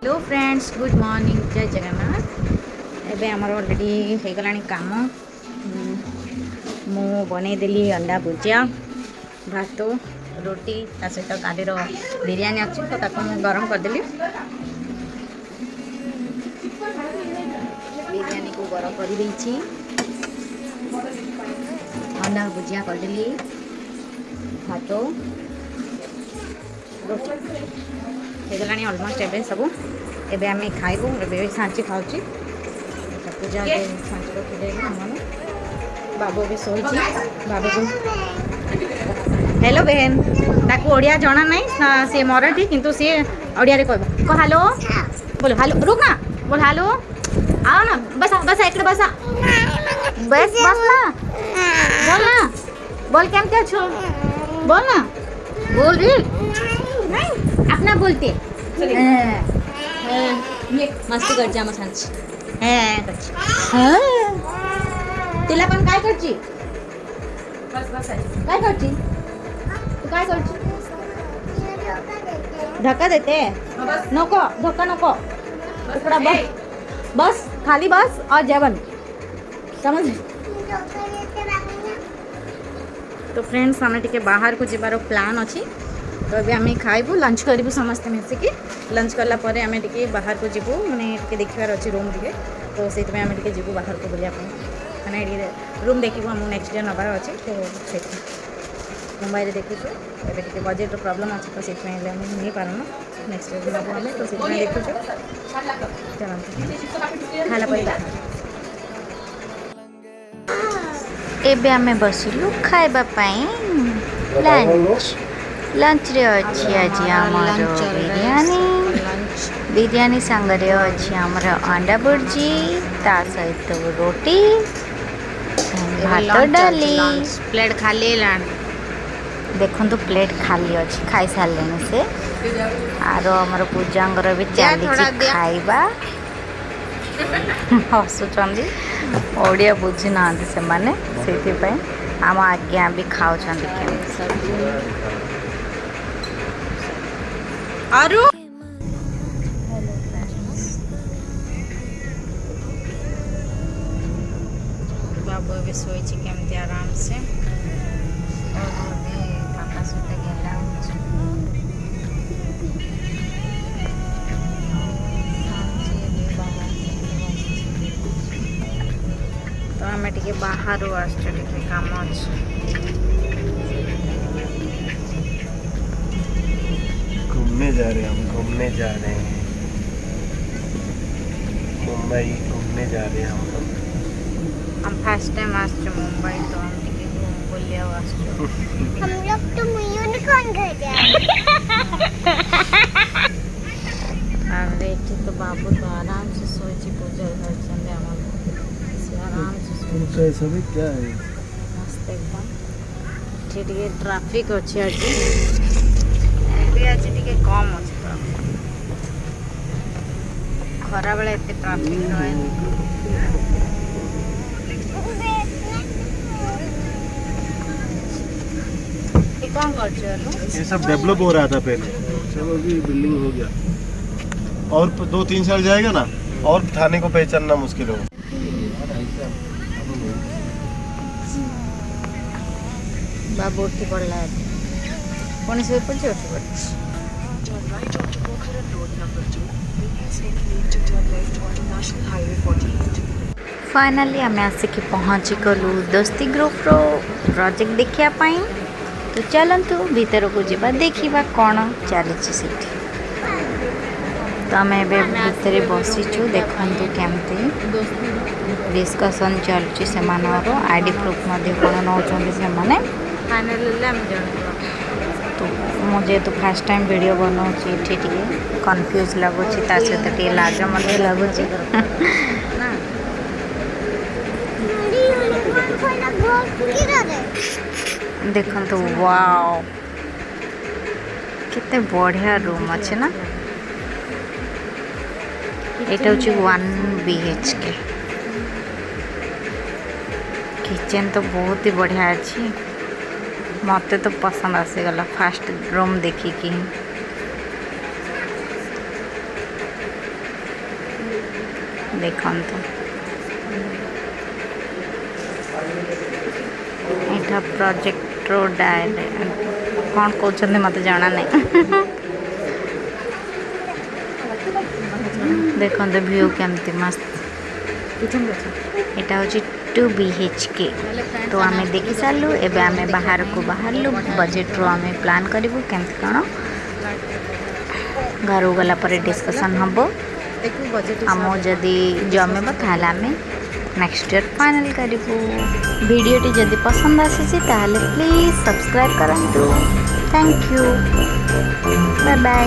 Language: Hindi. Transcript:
हेलो फ्रेंड्स गुड मॉर्निंग जय जगन्नाथ। एबे आमर ऑलरेडी हो गलानी काम। मु बनईदेली अंडा भुजिया भात रोटी ता सहित काली बिरयानी अच्छी तो ताको गरम करदेली। बिरयानी को गरम कर देछि। अंडा भुजिया करदेली भात रोटी होगलानी अलमोस्ट एवं सब एवं आम खाइबू। ए सांची खाऊँ पूजा सांची रखी बाबू भी शोची बाबू को हेलो बहन ताकू ओडिया जना नहीं सी मराठी किंतु सी ओडिया रे कह हेलो बोलो हेलो रुक ना बोल हेलो आओ ना बस बस एक बस बस बस ना बोल ना बोल केमती अच्छो बोल ना बोल रे अपना बोलते मस्ती करची आम सांची तिला पण काय करची काय करची तू काय करची धक्का देते नको धक्का नको इकडा बस बस खाली बस और जेवण समझ। तो फ्रेंड्स आम टे बाहर को जीवार प्लान अच्छी तो अभी आम खाइबू लंच करूँ समस्ते मिसिकी लंच कलापर आम टे बाहर को जीवु मैंने देखार अच्छे रूम टे तो से आम टे जीवु बाहर को बुलाया मैंने रूम देखू आम नेक्स्ट डे नबार अच्छे तो मुंबई में देखु ए बजेट प्रॉब्लम अच्छे तो से नहीं पारन नेक्स्ट डे नबू आम तो से देखु खाला एबे आमे बसिलु खाइबा पाई लंच लंच रे अछि आज हमर बिरयानी संगरे अछि हमर अंडा भुर्जी ता सहित रोटी भात डाली प्लेट खाली देखो तो प्लेट खाली अछि खाई सारलेनी से आरो हमर पूजांगर भी चली खाइबा हसुचंदी ओडिया बुझी ना से माने सेति पय आम आज्ञा भी खाओ आरु बाबू भी सोई केमती आराम से काका सहित गेला तो आम टे बाहर काम घूमने जा रहे हैं हम घूमने जा रहे हैं मुंबई घूमने जा रहे हैं हम लोग। हम फर्स्ट टाइम आस मुंबई तो हम टे घूम बोलिया हम लोग तो यूनिकॉर्न घर गए तो बाबू तो आराम से सोची पूजा घर चंदे आराम से सभी क्या है मस्त एकदम टे ट्राफिक अच्छे आज आज टे कम अच्छे खरा बेला एत ट्राफिक रहे कौन कर ये सब डेवलप हो रहा था पहले सब अभी बिल्डिंग हो गया और 2-3 साल जाएगा ना और थाने को पहचानना मुश्किल होगा। बाबू उठी पड़ा पुणी से पड़ी उठी पड़ी फाइनली आम आसिक पहुँची गलु दोस्ती ग्रुप रो प्रोजेक्ट देखिया पाई तो चलतु भीतर को जीवा देखा कौन चली तो आम भितर बसीचु देखु केमती डिस्कसन चलुची से आईडी प्रूफ कौन नौ तो मुझे तो फर्स्ट टाइम वीडियो बनाऊँ ये कन्फ्यूज लगुच सहित लाज लगुच देखो वाओ केते बढ़िया रूम अच्छे ना एटा हूँ 1 BHK किचन तो बहुत ही बढ़िया अच्छी मत तो पसंद आसीगला फास्ट रूम देखिकी देखंतु एटा प्रोजेक्ट रो डायरे कौन कहते मत जाना नहीं देखते व्यू केमती मस्त किचन अच्छा एटा हूँ 2 BHK तो आम देखी सारू एवं आम बाहर को बाहरलु बजेट रो आम प्लान करूँ केमती कौन घर गला पर डिस्कसन हम देखो बजेट आम जदि जमेब ताल आम नेक्स्ट ईयर फाइनल करूँ वीडियोटी जदि पसंद आसी ताहले प्लीज सब्सक्राइब करंतु थैंक यू बाय बाय।